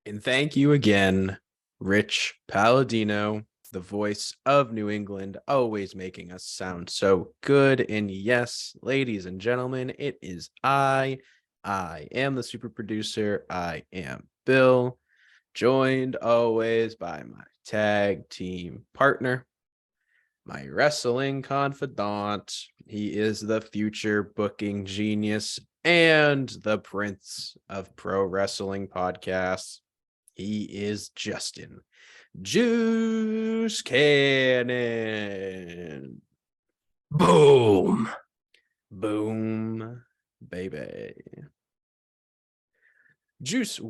And thank you again, Rich Palladino, the voice of New England, always making us sound so good. And yes, ladies and gentlemen, it is I. I am the super producer. I am Bill, joined always by my tag team partner, my wrestling confidant. He is the future booking genius and the prince of pro wrestling podcasts. He is Justin Juice Cannon. Boom. Boom, baby. Juice,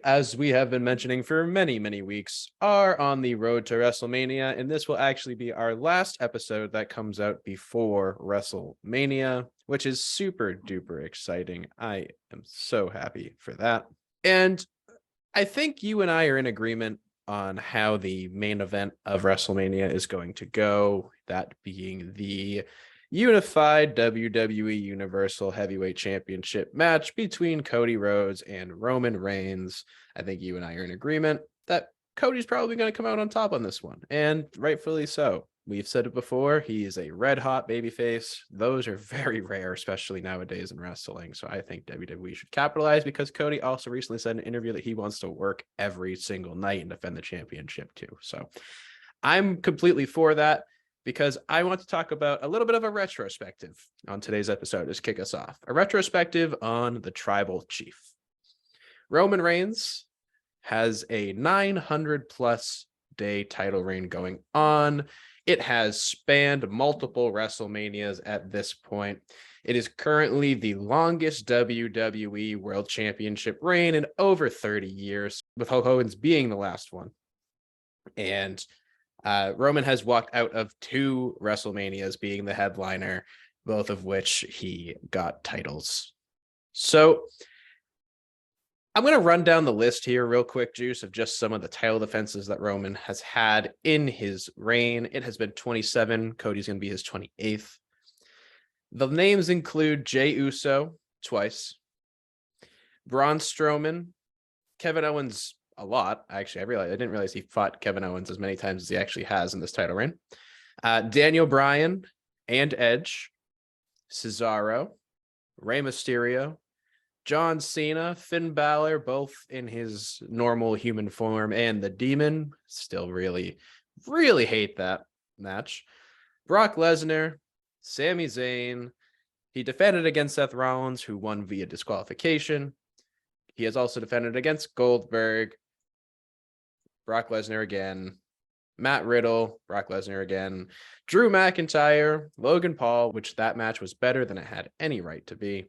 as we have been mentioning for many, many weeks, are on the road to WrestleMania, and this will actually be our last episode that comes out before WrestleMania, which is super duper exciting. I am so happy for that. And I think you and I are in agreement on how the main event of WrestleMania is going to go, that being the unified WWE Universal Heavyweight Championship match between Cody Rhodes and Roman Reigns. I think you and I are in agreement that Cody's probably going to come out on top on this one, and rightfully so. We've said it before, he is a red hot babyface. Those are very rare, especially nowadays in wrestling. So I think WWE should capitalize, because Cody also recently said in an interview that he wants to work every single night and defend the championship too. So I'm completely for that, because I want to talk about a little bit of a retrospective on today's episode to kick us off. A retrospective on the Tribal Chief. Roman Reigns has a 900 plus day title reign going on. It has spanned multiple WrestleManias at this point. It is currently the longest WWE World Championship reign in over 30 years, with Hulk Hogan's being the last one. And Roman has walked out of 2 WrestleManias being the headliner, both of which he got titles. So I'm going to run down the list here real quick, Juice, of just some of the title defenses that Roman has had in his reign. It has been 27. Cody's going to be his 28th. The names include Jey Uso twice, Braun Strowman, Kevin Owens a lot. Actually, I didn't realize he fought Kevin Owens as many times as he actually has in this title reign. Daniel Bryan and Edge, Cesaro, Rey Mysterio, John Cena, Finn Balor, both in his normal human form, and the Demon. Still really, really hate that match. Brock Lesnar, Sami Zayn. He defended against Seth Rollins, who won via disqualification. He has also defended against Goldberg, Brock Lesnar again, Matt Riddle, Brock Lesnar again, Drew McIntyre, Logan Paul, which that match was better than it had any right to be,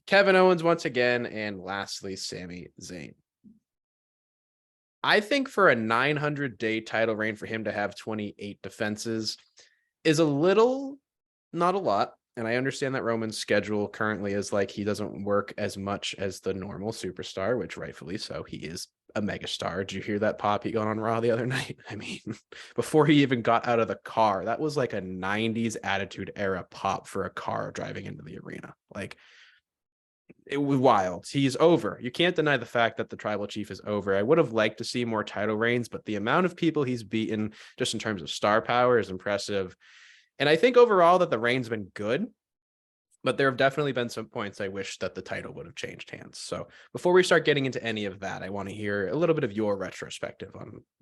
Kevin Owens once again, and lastly, Sami Zayn. I think for a 900-day title reign, for him to have 28 defenses is a little, not a lot. And I understand that Roman's schedule currently is like he doesn't work as much as the normal superstar, which rightfully so. He is a megastar. Did you hear that pop he got on Raw the other night? I mean, before he even got out of the car, that was like a 90s Attitude Era pop for a car driving into the arena. Like, it was wild. He's over. You can't deny the fact that the Tribal Chief is over. I would have liked to see more title reigns, but the amount of people he's beaten just in terms of star power is impressive. And I think overall that the reign's been good, but there have definitely been some points I wish that the title would have changed hands. So before we start getting into any of that, I want to hear a little bit of your retrospective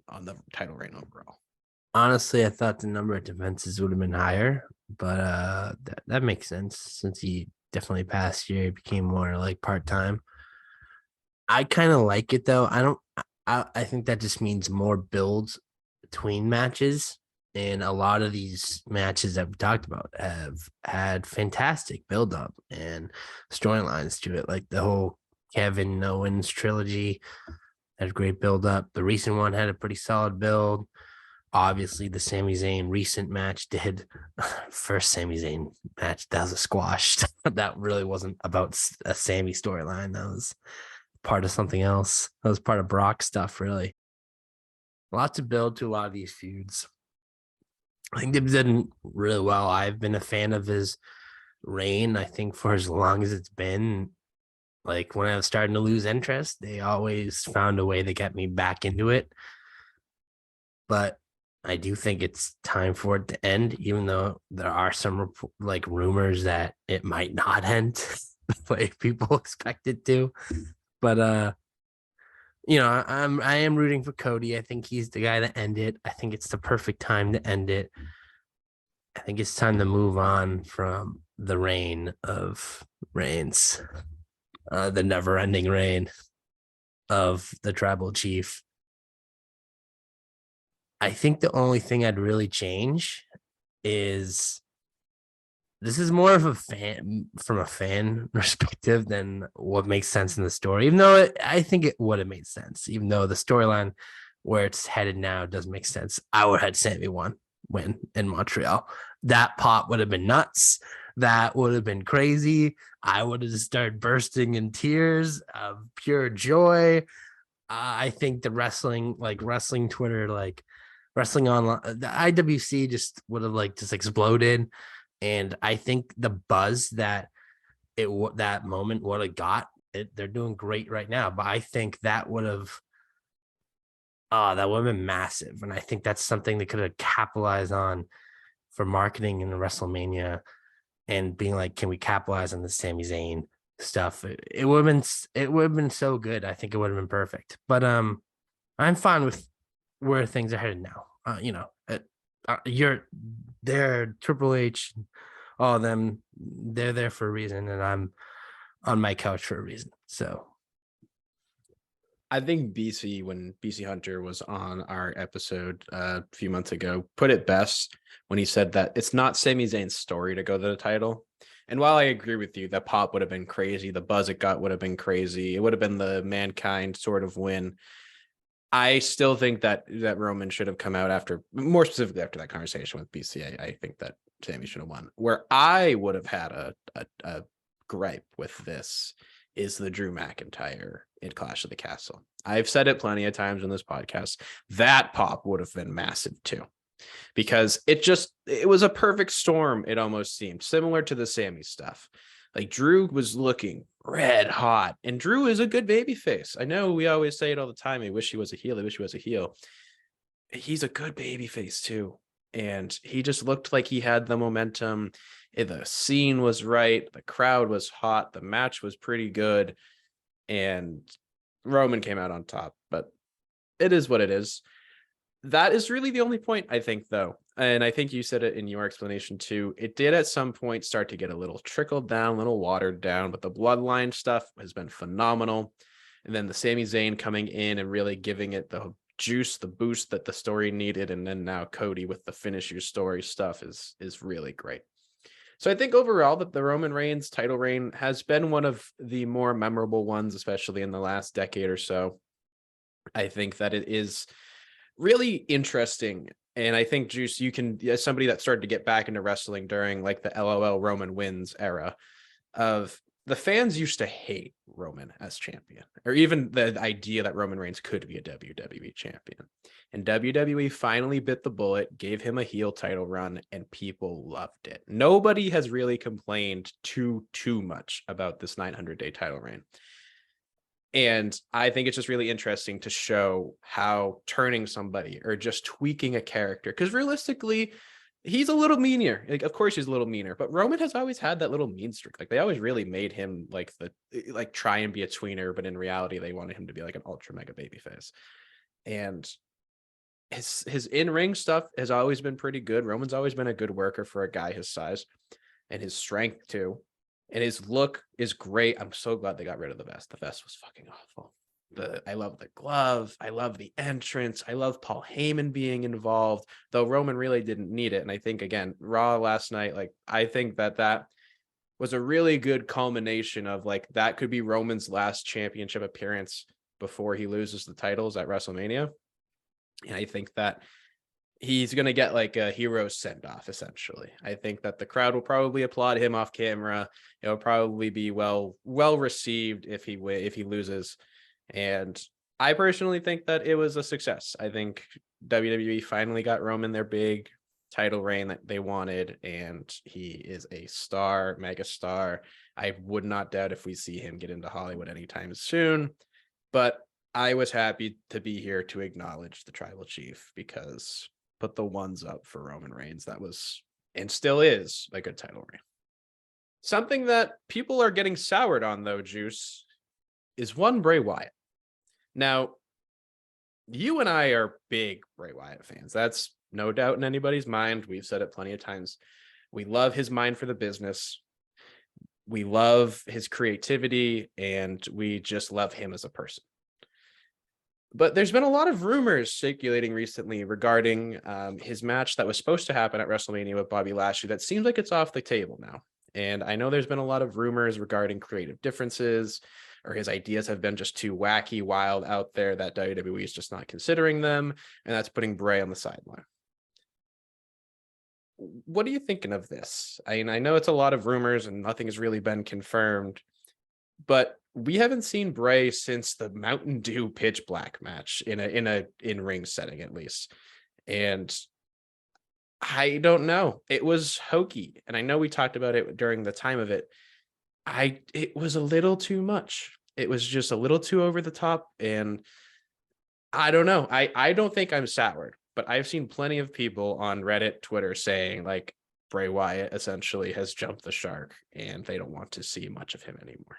on the title reign overall. Honestly, I thought the number of defenses would have been higher, but that makes sense since he definitely past year became more like part-time. I kind of like it though. I think that just means more builds between matches. And a lot of these matches that we talked about have had fantastic build up and storylines to it. Like the whole Kevin Owens trilogy had a great build up. The recent one had a pretty solid build. Obviously, the Sami Zayn recent match did. First Sami Zayn match, that was a squash. That really wasn't about a Sami storyline. That was part of something else. That was part of Brock stuff, really. Lots of build to a lot of these feuds. I think they've done really well. I've been a fan of his reign, I think, for as long as it's been. Like when I was starting to lose interest, they always found a way to get me back into it. But I do think it's time for it to end, even though there are some like rumors that it might not end the way people expect it to. But I am rooting for Cody. I think he's the guy to end it. I think it's the perfect time to end it. I think it's time to move on from the reign of reigns, the never-ending reign of the tribal chief. I think the only thing I'd really change is this is more of a fan from a fan perspective than what makes sense in the story. Even though I think it would have made sense, even though the storyline where it's headed now doesn't make sense. I would have had Sammy win in Montreal. That pop would have been nuts. That would have been crazy. I would have just started bursting in tears of pure joy. I think the wrestling Twitter, like wrestling online, the IWC just would have like just exploded. And I think the buzz that that moment would have got, they're doing great right now. But I think that would have been massive. And I think that's something they could have capitalized on for marketing in Wrestlemania and being like, can we capitalize on the Sami Zayn stuff? It would have been so good. I think it would have been perfect. But I'm fine with where things are headed now. You're there, Triple H, all of them, they're there for a reason, and I'm on my couch for a reason. So I think BC, when BC Hunter was on our episode a few months ago, put it best when he said that it's not Sami Zayn's story to go to the title. And while I agree with you, that pop would have been crazy, the buzz it got would have been crazy, it would have been the Mankind sort of win. I still think that Roman should have come out after, more specifically after that conversation with BC. I think that Sammy should have won. Where I would have had a gripe with this is the Drew McIntyre in Clash of the Castle. I've said it plenty of times on this podcast. That pop would have been massive too, because it was a perfect storm. It almost seemed similar to the Sammy stuff. Like Drew was looking red hot, and Drew is a good baby face. I know we always say it all the time. I wish he was a heel. I wish he was a heel. He's a good baby face too. And he just looked like he had the momentum. The scene was right. The crowd was hot. The match was pretty good. And Roman came out on top, but it is what it is. That is really the only point, I think, though. And I think you said it in your explanation too. It did at some point start to get a little trickled down, a little watered down, but the bloodline stuff has been phenomenal. And then the Sami Zayn coming in and really giving it the juice, the boost that the story needed. And then now Cody with the finish your story stuff is really great. So I think overall that the Roman Reigns title reign has been one of the more memorable ones, especially in the last decade or so. I think that it is really interesting. And I think, Juice, you can, as somebody that started to get back into wrestling during like the LOL Roman wins era, of the fans used to hate Roman as champion, or even the idea that Roman Reigns could be a WWE champion. And WWE finally bit the bullet, gave him a heel title run, and people loved it. Nobody has really complained too much about this 900-day title reign. And I think it's just really interesting to show how turning somebody or just tweaking a character, because realistically, he's a little meaner. Like, of course he's a little meaner, but Roman has always had that little mean streak. Like, they always really made him like try and be a tweener, but in reality, they wanted him to be like an ultra mega babyface. And his in-ring stuff has always been pretty good. Roman's always been a good worker for a guy his size, and his strength too. And his look is great. I'm so glad they got rid of the vest. The vest was fucking awful. I love the glove. I love the entrance. I love Paul Heyman being involved, though Roman really didn't need it. And I think, again, Raw last night, like, I think that was a really good culmination of like, that could be Roman's last championship appearance before he loses the titles at WrestleMania. And I think that he's going to get like a hero send off, essentially. I think that the crowd will probably applaud him off camera. It'll probably be well received if he loses. And I personally think that it was a success. I think WWE finally got Roman their big title reign that they wanted, and he is a star, mega star. I would not doubt if we see him get into Hollywood anytime soon, but I was happy to be here to acknowledge the tribal chief, because put the ones up for Roman Reigns. That was, and still is, a good title reign. Something that people are getting soured on, though, Juice, is one Bray Wyatt. Now, you and I are big Bray Wyatt fans. That's no doubt in anybody's mind. We've said it plenty of times. We love his mind for the business. We love his creativity, and we just love him as a person. But there's been a lot of rumors circulating recently regarding his match that was supposed to happen at WrestleMania with Bobby Lashley that seems like it's off the table now. And I know there's been a lot of rumors regarding creative differences, or his ideas have been just too wacky, wild out there that WWE is just not considering them, and that's putting Bray on the sideline. What are you thinking of this? I mean, I know it's a lot of rumors and nothing has really been confirmed, but we haven't seen Bray since the Mountain Dew Pitch Black match in a in-ring setting, at least. And I don't know. It was hokey. And I know we talked about it during the time of it. It was a little too much. It was just a little too over the top. And I don't know. I don't think I'm soured, but I've seen plenty of people on Reddit, Twitter saying Bray Wyatt essentially has jumped the shark and they don't want to see much of him anymore.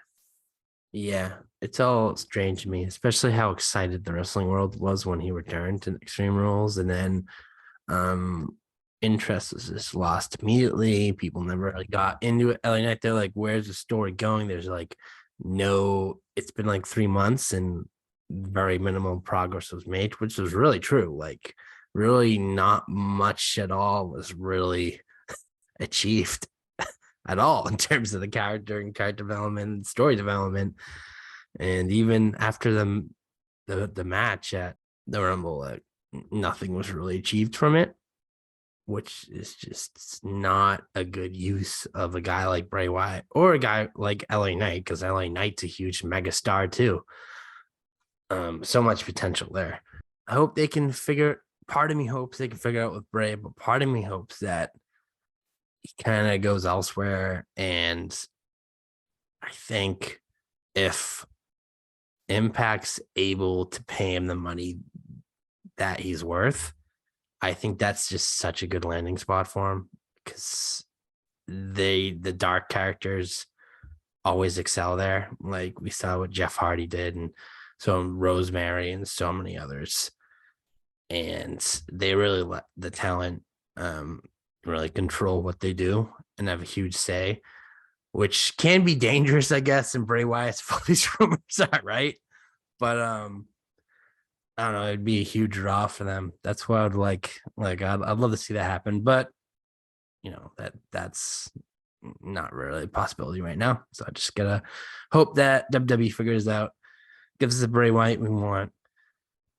Yeah, it's all strange to me, especially how excited the wrestling world was when he returned to Extreme Rules, and then interest was just lost immediately. People never really got into it. LA Knight, they're like, where's the story going? There's no, it's been 3 months and very minimal progress was made, which was really true. Really not much at all was really achieved at all in terms of the character and character development and story development. And even after the match at the Rumble, nothing was really achieved from it, which is just not a good use of a guy like Bray Wyatt or a guy like LA Knight, because LA Knight's a huge mega star too. So much potential there. I hope they can part of me hopes they can figure out with Bray, but part of me hopes that he kind of goes elsewhere. And I think if Impact's able to pay him the money that he's worth, I think that's just such a good landing spot for him, because the dark characters always excel there. Like we saw what Jeff Hardy did, and so Rosemary and so many others. And they really let the talent really control what they do and have a huge say, which can be dangerous, I guess, in Bray Wyatt's all these rumors are, right? But I don't know, it'd be a huge draw for them. That's what I'd like. I'd love to see that happen, but that's not really a possibility right now. So I just gotta hope that WWE figures out, gives us the Bray Wyatt we want,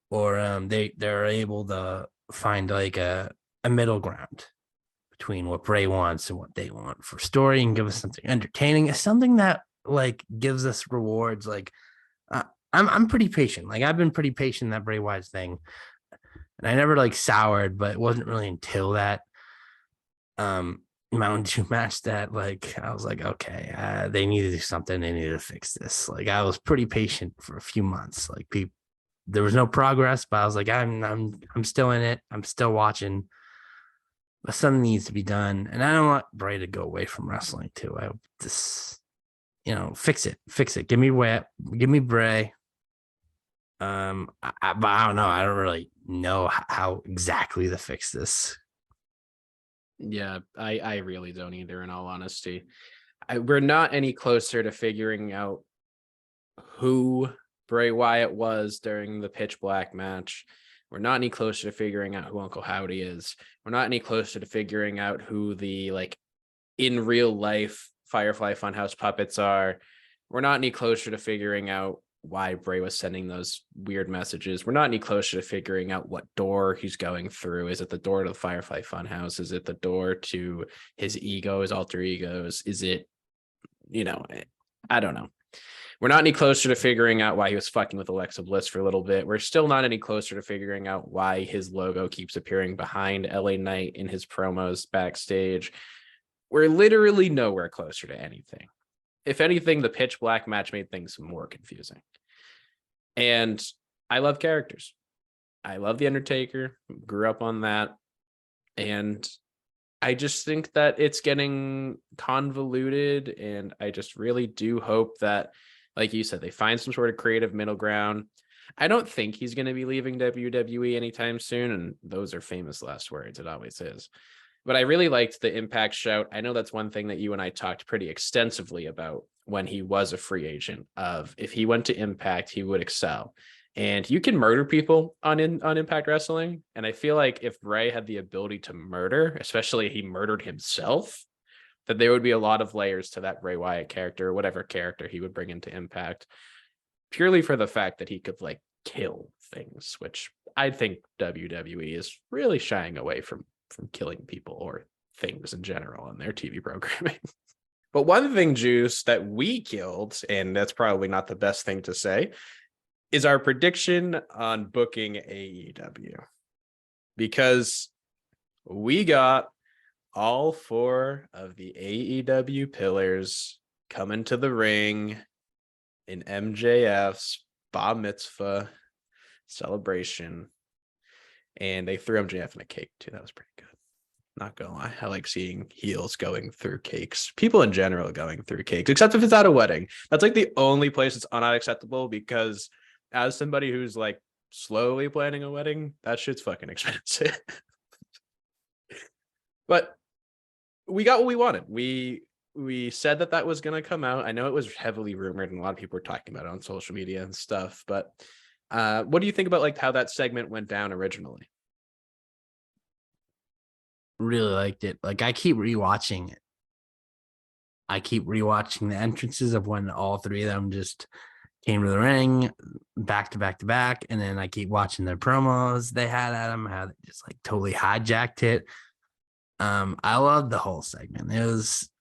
or they're able to find a middle ground between what Bray wants and what they want for story, and give us something entertaining, something that gives us rewards. I'm pretty patient. I've been pretty patient in that Bray Wyatt thing, and I never soured, but it wasn't really until that Mountain Dew match that I was okay, they need to do something. They need to fix this. I was pretty patient for a few months. There was no progress, but I was I'm still in it. I'm still watching. But something needs to be done, and I don't want Bray to go away from wrestling too. I just, fix it. Give me Bray. But I don't know. I don't really know how exactly to fix this. Yeah, I really don't either, in all honesty. We're not any closer to figuring out who Bray Wyatt was during the Pitch Black match. We're not any closer to figuring out who Uncle Howdy is. We're not any closer to figuring out who the in real life Firefly Funhouse puppets are. We're not any closer to figuring out why Bray was sending those weird messages. We're not any closer to figuring out what door he's going through. Is it the door to the Firefly Funhouse? Is it the door to his ego, his alter egos? Is it, I don't know. We're not any closer to figuring out why he was fucking with Alexa Bliss for a little bit. We're still not any closer to figuring out why his logo keeps appearing behind LA Knight in his promos backstage. We're literally nowhere closer to anything. if anything, the pitch black match made things more confusing. And I love characters. I love The Undertaker, grew up on that. And I just think that it's getting convoluted. And I just really do hope that, like you said, they find some sort of creative middle ground. I don't think he's going to be leaving WWE anytime soon. And those are famous last words. It always is. But I really liked the Impact shout. I know that's one thing that you and I talked pretty extensively about when he was a free agent, of if he went to Impact, he would excel. And you can murder people on Impact Wrestling. And I feel like if Bray had the ability to murder, especially he murdered himself, that there would be a lot of layers to that Bray Wyatt character, or whatever character he would bring into Impact, purely for the fact that he could like kill things, which I think WWE is really shying away from killing people or things in general on their TV programming. But one thing, Juice, that we killed, and that's probably not the best thing to say, is our prediction on booking AEW. Because we got all 4 of the AEW pillars coming to the ring in MJF's bar mitzvah celebration. And they threw MJF in a cake too. That was pretty good. Not gonna lie. I like seeing heels going through cakes. People in general going through cakes, except if it's at a wedding. That's like the only place it's unacceptable, because as somebody who's like slowly planning a wedding, that shit's fucking expensive. But we got what we wanted. We said that was gonna come out. I know it was heavily rumored and a lot of people were talking about it on social media and stuff, but what do you think about like how that segment went down originally? Really liked it. Like I keep rewatching it. I keep rewatching the entrances of when all 3 of them just came to the ring back to back to back. And then I keep watching their promos they had at them, how they just like totally hijacked it. I loved the whole segment. It was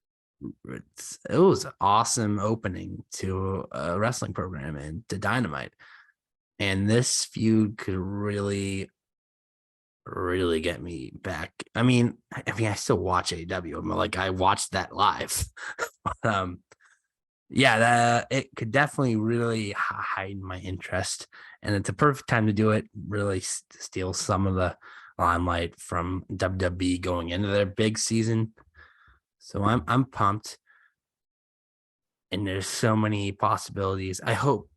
an awesome opening to a wrestling program and to Dynamite. And this feud could really get me back. I mean, I still watch AEW. I'm like, I watched that live. But, yeah, it could definitely really heighten my interest, and it's a perfect time to do it. Really steal some of the limelight from WWE going into their big season. So I'm pumped, and there's so many possibilities. I hope.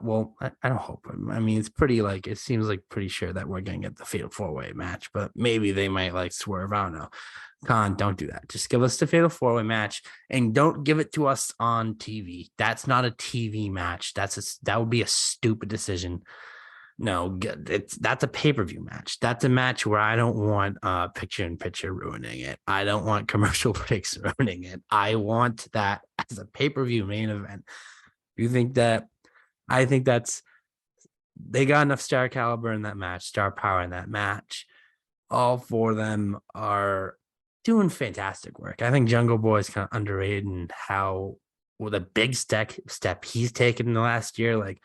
Well, I don't hope. I mean, it's pretty like it seems like pretty sure that we're gonna get the Fatal 4-Way match, but maybe they might like swerve. I don't know. Con, don't do that. Just give us the Fatal 4-Way match, and don't give it to us on TV. That's not a TV match. That would be a stupid decision. No, that's a pay-per-view match. That's a match where I don't want picture-in-picture ruining it. I don't want commercial breaks ruining it. I want that as a pay-per-view main event. You think that? I think they got enough star caliber in that match, star power in that match. All 4 of them are doing fantastic work. I think Jungle Boy is kind of underrated in how the big step he's taken in the last year. Like,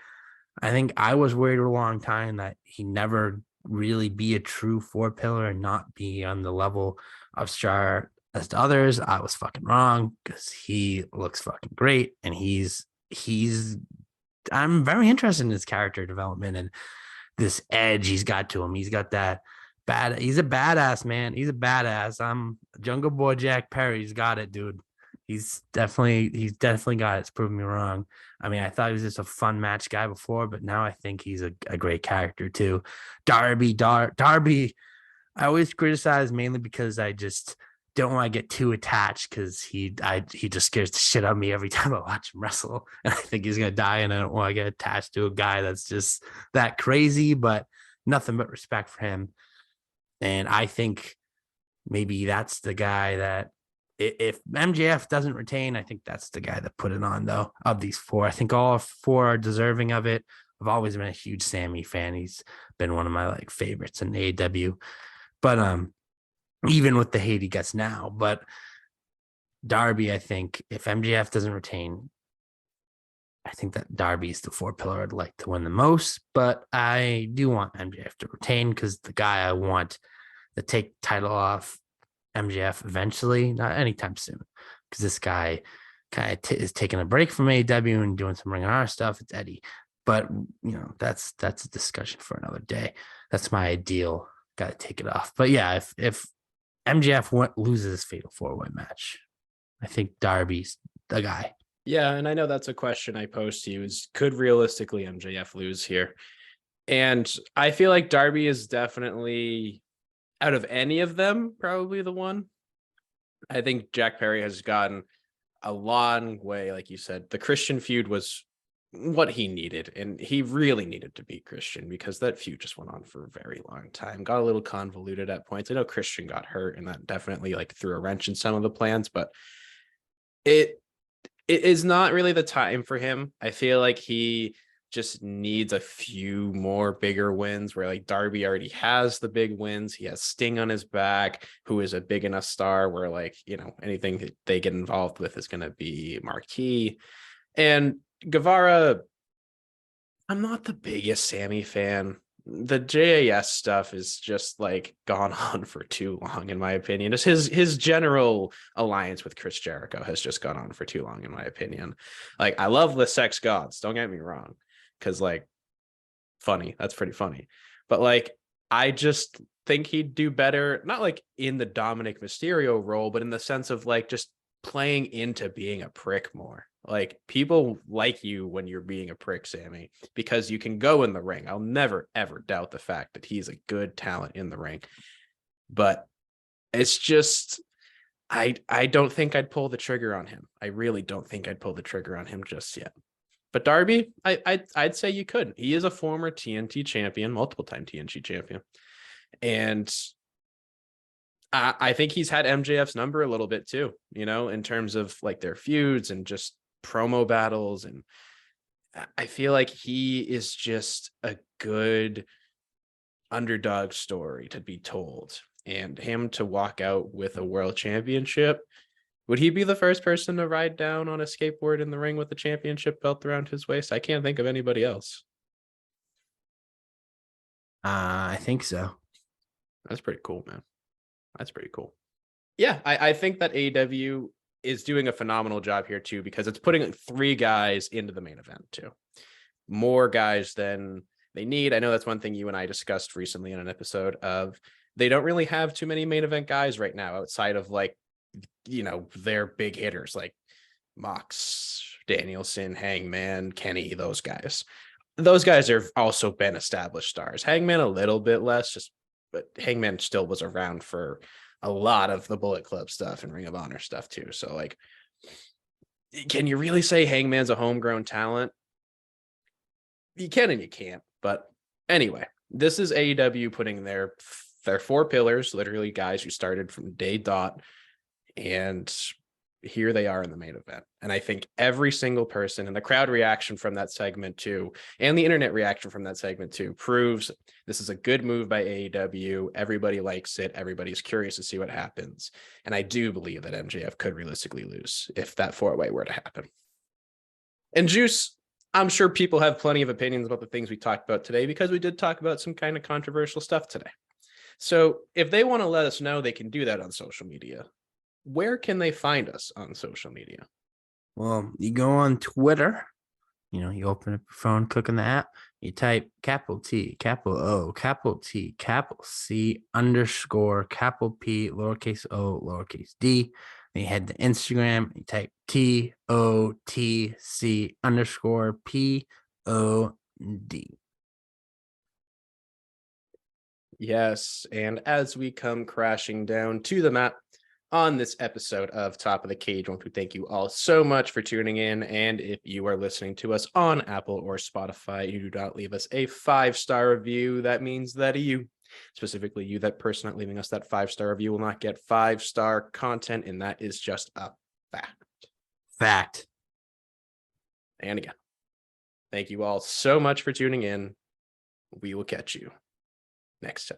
I think I was worried a long time that he never really be a true 4 pillar and not be on the level of star as to others. I was fucking wrong, because he looks fucking great, and I'm very interested in his character development and this edge he's got to him. He's got that he's a badass, man. He's a badass. I'm Jungle Boy Jack Perry. He's got it, dude. He's definitely got it. It's proven me wrong. I mean, I thought he was just a fun match guy before, but now I think he's a great character too. Darby, I always criticize mainly because I just don't want to get too attached, because he just scares the shit out of me every time I watch him wrestle, and I think he's gonna die, and I don't want to get attached to a guy that's just that crazy. But nothing but respect for him, and I think maybe that's the guy that if MJF doesn't retain, I think that's the guy that put it on. Though, of these 4, I think all 4 are deserving of it. I've always been a huge Sammy fan. He's been one of my like favorites in AEW, but even with the hate he gets now. But Darby, I think if MJF doesn't retain, I think that Darby is the 4 pillar I'd like to win the most. But I do want MJF to retain, because the guy I want to take title off MJF eventually, not anytime soon, because this guy kind of is taking a break from AEW and doing some Ring of Honor stuff, it's Eddie. But that's a discussion for another day. That's my ideal. Got to take it off. But yeah, if MJF loses his fatal 4-way match, I think Darby's the guy. Yeah, and I know that's a question I posed to you is could realistically MJF lose here? And I feel like Darby is definitely, out of any of them, probably the one. I think Jack Perry has gotten a long way, like you said. The Christian feud was what he needed, and he really needed to beat Christian because that feud just went on for a very long time. Got a little convoluted at points. I know Christian got hurt, and that definitely like threw a wrench in some of the plans, but it is not really the time for him. I feel like he just needs a few more bigger wins where like Darby already has the big wins. He has Sting on his back, who is a big enough star where like, anything that they get involved with is going to be marquee. And Guevara, I'm not the biggest Sammy fan. The JAS stuff is just like gone on for too long, in my opinion. Just his general alliance with Chris Jericho has just gone on for too long, in my opinion. Like, I love the Sex Gods, don't get me wrong, because like funny, that's pretty funny. But like, I just think he'd do better, not like in the Dominic Mysterio role, but in the sense of like just playing into being a prick more. Like, people like you when you're being a prick, Sammy, because you can go in the ring. I'll never, ever doubt the fact that he's a good talent in the ring. But it's just, I don't think I'd pull the trigger on him. I really don't think I'd pull the trigger on him just yet. But Darby, I'd say you could. He is a former TNT champion, multiple-time TNT champion. And I think he's had MJF's number a little bit too, in terms of like their feuds and just promo battles. And I feel like he is just a good underdog story to be told. And him to walk out with a world championship, would he be the first person to ride down on a skateboard in the ring with the championship belt around his waist? I can't think of anybody else. I think so. That's pretty cool, man. That's pretty cool. Yeah, I think that AEW is doing a phenomenal job here too, because it's putting 3 guys into the main event too. More guys than they need. I know that's one thing you and I discussed recently in an episode of they don't really have too many main event guys right now outside of like, their big hitters like Mox, Danielson, Hangman, Kenny, those guys. Those guys have also been established stars. Hangman a little bit less, but Hangman still was around for a lot of the Bullet Club stuff and Ring of Honor stuff too. So like, can you really say Hangman's a homegrown talent? You can and you can't. But anyway, this is AEW putting their 4 pillars, literally guys who started from day dot, and here they are in the main event. And I think every single person, and the crowd reaction from that segment too, and the internet reaction from that segment too, proves this is a good move by AEW. Everybody likes it. Everybody's curious to see what happens. And I do believe that MJF could realistically lose if that 4-way were to happen. And Juice, I'm sure people have plenty of opinions about the things we talked about today, because we did talk about some kind of controversial stuff today. So if they want to let us know, they can do that on social media. Where can they find us on social media? Well, you go on Twitter, you open up your phone, click on the app, you type capital T, capital O, capital T, capital C, underscore, capital P, lowercase o, lowercase d. Then you head to Instagram, you type TOTC underscore POD. Yes, and as we come crashing down to the mat on this episode of Top of the Cage, I want to thank you all so much for tuning in. And if you are listening to us on Apple or Spotify, you do not leave us a 5-star review, that means that you, specifically you, that person not leaving us that 5-star review, will not get 5-star content, and that is just a fact. And again, thank you all so much for tuning in. We will catch you next time.